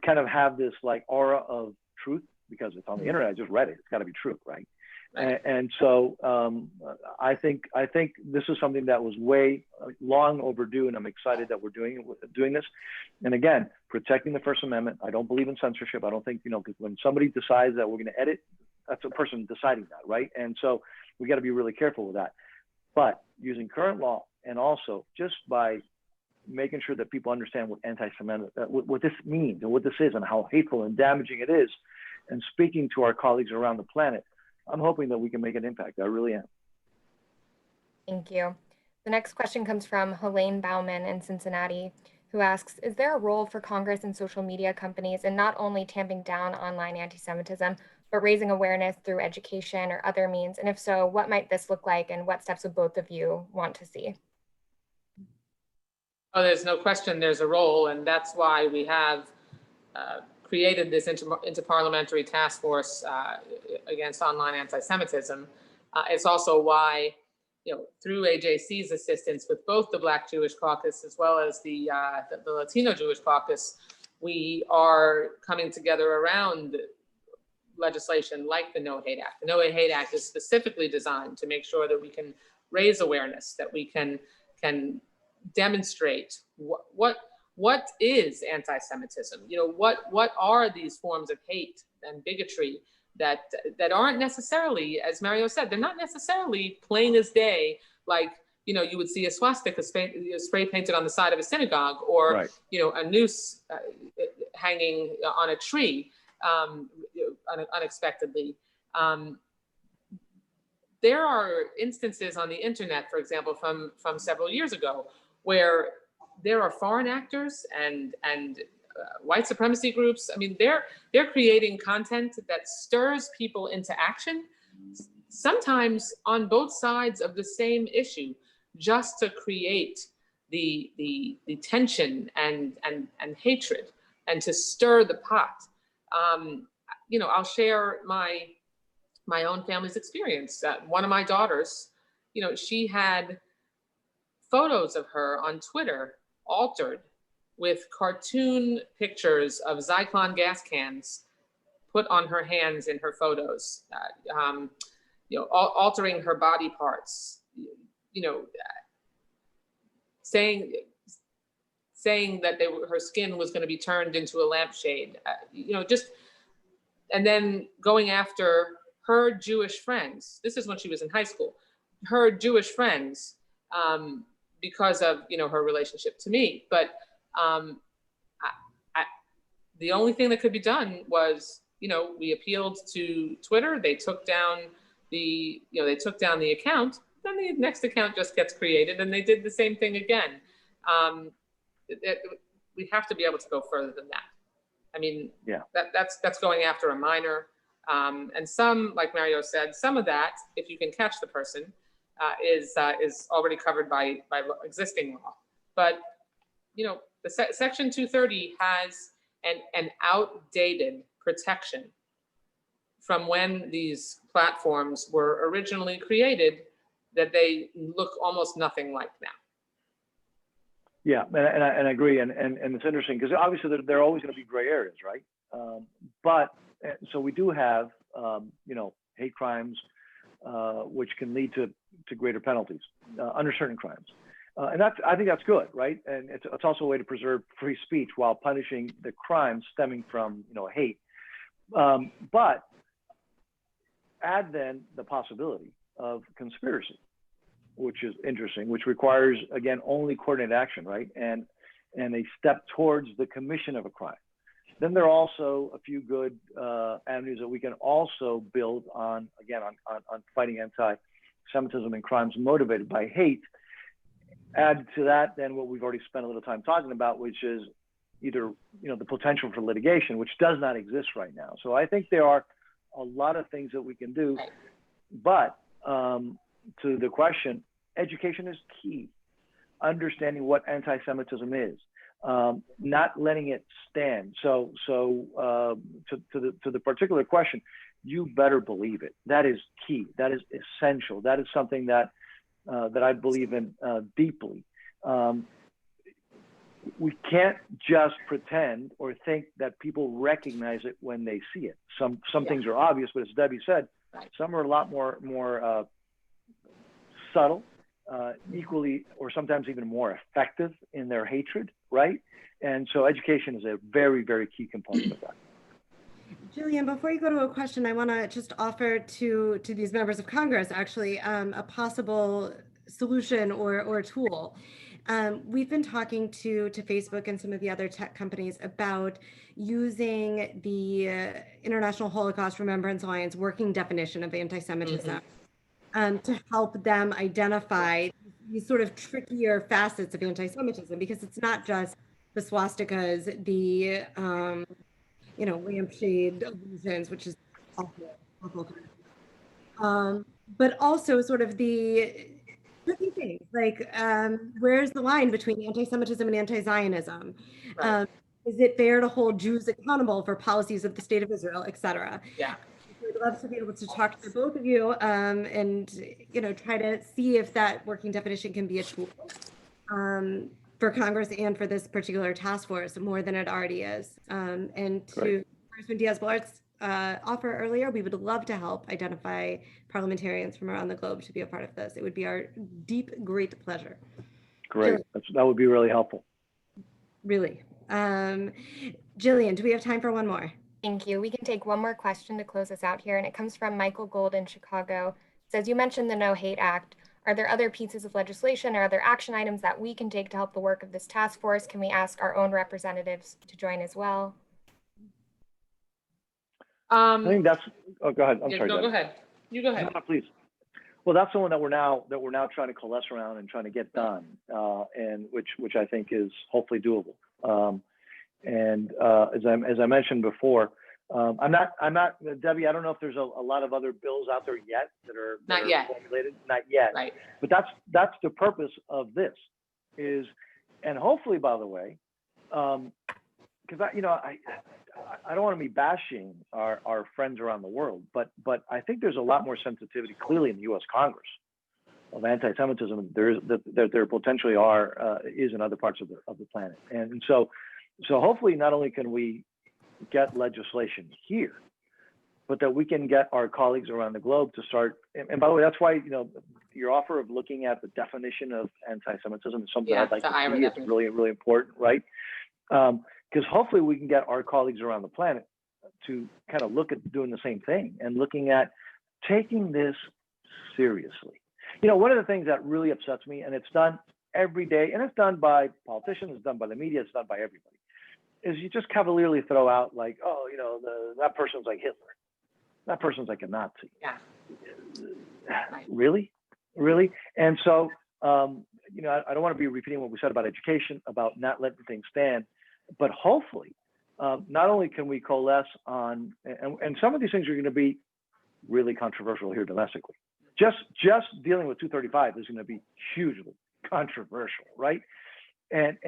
kind of have this like aura of truth because it's on the internet. I just read it. It's got to be true, right? And so I think this is something that was way long overdue, and I'm excited that we're doing this. And again, protecting the First Amendment. I don't believe in censorship. I don't think, because when somebody decides that we're going to edit, that's a person deciding that, right? And so we got to be really careful with that. But using current law, and also just by making sure that people understand what anti-Semitic, what this means and what this is and how hateful and damaging it is, and speaking to our colleagues around the planet, I'm hoping that we can make an impact. I really am. Thank you. The next question comes from Helene Bauman in Cincinnati, who asks, is there a role for Congress and social media companies in not only tamping down online anti-Semitism, but raising awareness through education or other means? And if so, what might this look like, and what steps would both of you want to see? Oh, there's no question there's a role, and that's why we have created this interparliamentary task force against online anti-Semitism. It's also why, through AJC's assistance with both the Black Jewish Caucus as well as the Latino Jewish Caucus, we are coming together around legislation like the No Hate Act. The No Hate Act is specifically designed to make sure that we can raise awareness, that we can demonstrate what is anti-Semitism. What are these forms of hate and bigotry that aren't necessarily, as Mario said, they're not necessarily plain as day, like you would see a swastika spray painted on the side of a synagogue, or right. A noose hanging on a tree unexpectedly. There are instances on the internet, for example, from several years ago, where there are foreign actors and white supremacy groups. I mean, they're creating content that stirs people into action, sometimes on both sides of the same issue, just to create the tension and hatred, and to stir the pot. I'll share my own family's experience. One of my daughters, she had photos of her on Twitter altered with cartoon pictures of Zyklon gas cans put on her hands in her photos, altering her body parts, saying that her skin was going to be turned into a lampshade, and then going after her Jewish friends. This is when she was in high school. Her Jewish friends, because of her relationship to me. But the only thing that could be done was, we appealed to Twitter. They took down the account. Then the next account just gets created, and they did the same thing again. We have to be able to go further than that. I mean, yeah, that's going after a minor. And some, like Mario said, some of that, if you can catch the person, is already covered by existing law. But the Section 230 has an outdated protection from when these platforms were originally created, that they look almost nothing like now. Yeah, and I agree, and it's interesting because obviously there are always going to be gray areas, right? But so we do have hate crimes, which can lead to greater penalties under certain crimes, and I think that's good, right? And it's also a way to preserve free speech while punishing the crimes stemming from hate. But add then the possibility of conspiracy, which is interesting, which requires, again, only coordinated action, right? And a step towards the commission of a crime. Then there are also a few good avenues that we can also build on, again, on fighting anti-Semitism and crimes motivated by hate. Add to that then what we've already spent a little time talking about, which is either the potential for litigation, which does not exist right now. So I think there are a lot of things that we can do, but to the question, education is key. Understanding what anti-Semitism is, not letting it stand. So to the particular question, you better believe it. That is key. That is essential. That is something that I believe in deeply. We can't just pretend or think that people recognize it when they see it. Some things are obvious, but as Debbie said, some are a lot more subtle, equally, or sometimes even more effective in their hatred, right? And so education is a very, very key component of that. Jillian, before you go to a question, I want to just offer to these members of Congress, actually, a possible solution or tool. We've been talking to Facebook and some of the other tech companies about using the International Holocaust Remembrance Alliance working definition of anti-Semitism to help them identify these sort of trickier facets of anti-Semitism, because it's not just the swastikas, the lampshade illusions, which is awful, but also sort of the tricky things like where's the line between anti-Semitism and anti-Zionism? Right. Is it fair to hold Jews accountable for policies of the State of Israel, et cetera? Yeah. We'd love to be able to talk to both of you and try to see if that working definition can be a tool for Congress and for this particular task force more than it already is. And to Congressman Diaz-Balart's offer earlier, we would love to help identify parliamentarians from around the globe to be a part of this. It would be our great pleasure. Great, that would be really helpful. Really. Jillian, do we have time for one more? Thank you. We can take one more question to close us out here, and it comes from Michael Gold in Chicago. It says, you mentioned the No Hate Act. Are there other pieces of legislation or other action items that we can take to help the work of this task force? Can we ask our own representatives to join as well? I think that's. Oh, go ahead. I'm sorry. No, go ahead. You go ahead. No, please. Well, that's the one that we're now trying to coalesce around and trying to get done, and which I think is hopefully doable. As I mentioned before, I'm not Debbie. I don't know if there's a lot of other bills out there yet that are formulated. Not yet. Right. But that's the purpose of this is, and hopefully, by the way, because I don't want to be bashing our friends around the world, but I think there's a lot more sensitivity clearly in the U.S. Congress of anti-Semitism. There potentially is in other parts of the planet, and so hopefully not only can we get legislation here, but that we can get our colleagues around the globe to start. And by the way, that's why your offer of looking at the definition of anti-Semitism is something I'd like to see. It's really, really important, right? Because hopefully we can get our colleagues around the planet to kind of look at doing the same thing and looking at taking this seriously. One of the things that really upsets me, and it's done every day, and it's done by politicians, it's done by the media, it's done by everybody, is you just cavalierly throw out like, oh, that person's like Hitler. That person's like a Nazi. Yeah. Really? And so, I don't want to be repeating what we said about education, about not letting things stand, but hopefully not only can we coalesce on, and some of these things are going to be really controversial here domestically. Just dealing with 235 is going to be hugely controversial, right? And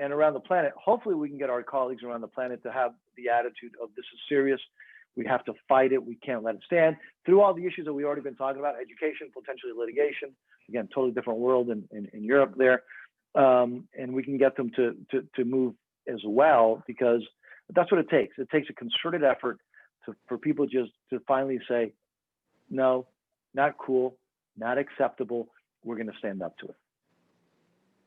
around the planet, hopefully we can get our colleagues around the planet to have the attitude of this is serious. We have to fight it. We can't let it stand. Through all the issues that we've already been talking about, education, potentially litigation, again, totally different world in Europe there. And we can get them to move as well, because that's what it takes. It takes a concerted effort for people just to finally say, no, not cool, not acceptable. We're going to stand up to it.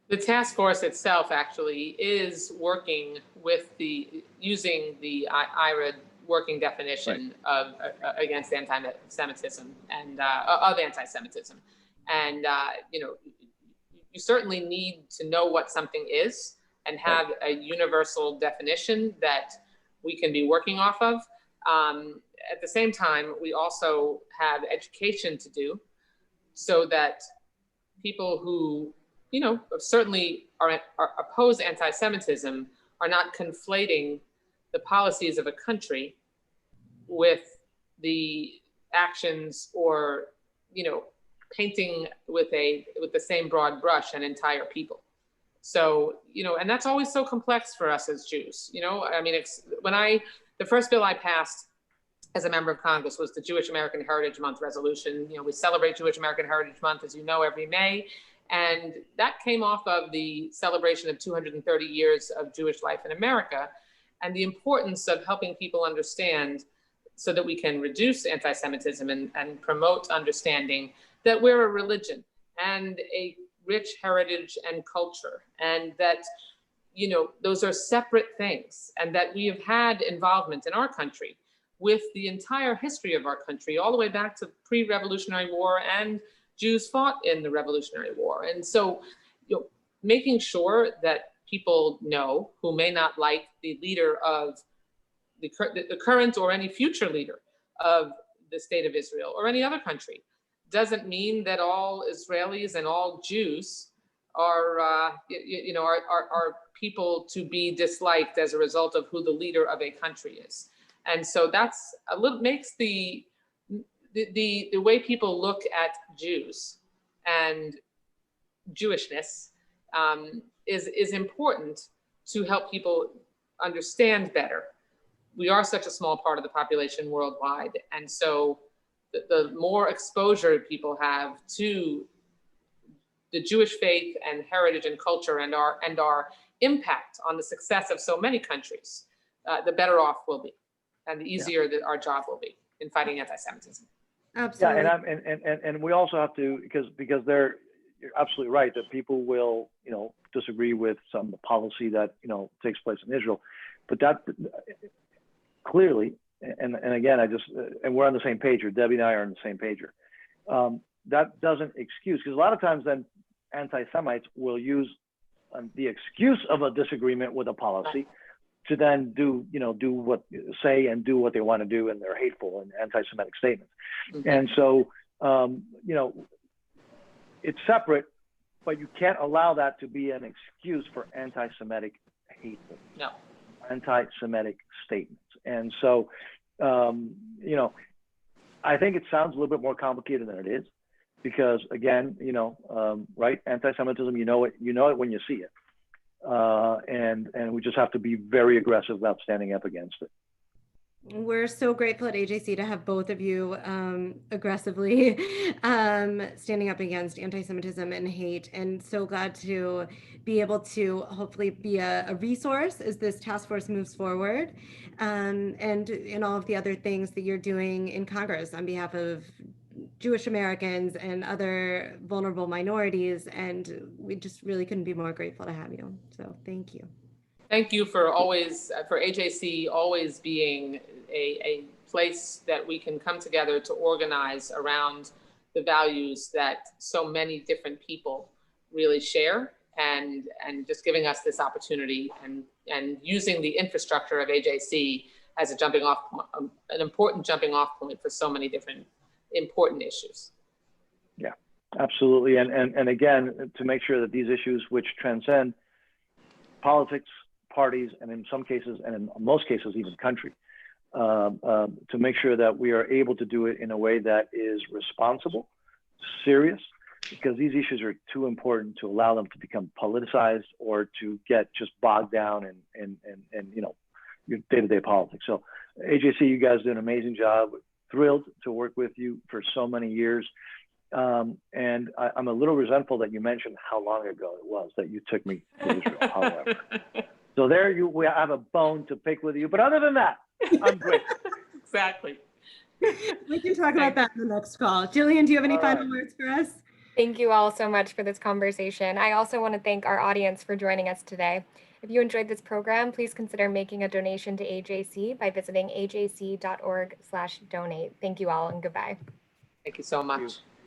The task force itself actually is working with using the IRA working definition of against anti-Semitism and of anti-Semitism, and you certainly need to know what something is and have a universal definition that we can be working off of. At the same time, we also have education to do so that people who certainly are oppose anti-Semitism are not conflating the policies of a country with the actions, or painting with the same broad brush an entire people. So and that's always so complex for us as Jews. I mean, the first bill I passed as a member of Congress was the Jewish American Heritage Month resolution. We celebrate Jewish American Heritage Month, as you know, every May. And that came off of the celebration of 230 years of Jewish life in America, and the importance of helping people understand so that we can reduce anti-Semitism and promote understanding that we're a religion and a rich heritage and culture, and that those are separate things, and that we have had involvement in our country with the entire history of our country, all the way back to pre-Revolutionary War, and Jews fought in the Revolutionary War. And so, making sure that people know, who may not like the leader of the current or any future leader of the state of Israel or any other country, doesn't mean that all Israelis and all Jews are people to be disliked as a result of who the leader of a country is. And so that's makes the way people look at Jews and Jewishness is important to help people understand better. We are such a small part of the population worldwide, and so the more exposure people have to the Jewish faith and heritage and culture and our impact on the success of so many countries, the better off we'll be, and the easier that our job will be in fighting anti-Semitism. Absolutely. Yeah, and we also have to, because you're absolutely right that people will disagree with some of the policy that takes place in Israel, but that clearly, and again, and we're on the same page here. Debbie and I are on the same page here. That doesn't excuse, because a lot of times then anti-Semites will use the excuse of a disagreement with a policy to then do what they want to do, and they're hateful and anti-Semitic statements. Mm-hmm. And so it's separate, but you can't allow that to be an excuse for anti-Semitic hateful, anti-Semitic statements. And so I think it sounds a little bit more complicated than it is, because again, right, anti-Semitism, you know it when you see it. And we just have to be very aggressive about standing up against it. We're so grateful at AJC to have both of you aggressively standing up against anti-Semitism and hate, and so glad to be able to hopefully be a resource as this task force moves forward, and in all of the other things that you're doing in Congress on behalf of Jewish Americans and other vulnerable minorities. And we just really couldn't be more grateful to have you. So thank you. Thank you for AJC always being a place that we can come together to organize around the values that so many different people really share, and just giving us this opportunity and using the infrastructure of AJC as a an important jumping off point for so many different important issues. Yeah, absolutely. And again, to make sure that these issues, which transcend politics, parties, and in some cases, and in most cases, even country, to make sure that we are able to do it in a way that is responsible, serious, because these issues are too important to allow them to become politicized or to get just bogged down in you know, your day-to-day politics. So AJC, you guys do an amazing job. Thrilled to work with you for so many years. And I'm a little resentful that you mentioned how long ago it was that you took me to Israel, however. So there we have a bone to pick with you. But other than that, I'm great. Exactly. We can talk about that in the next call. Jillian, do you have any All final right. words for us? Thank you all so much for this conversation. I also want to thank our audience for joining us today. If you enjoyed this program, please consider making a donation to AJC by visiting ajc.org/donate. Thank you all and goodbye. Thank you so much.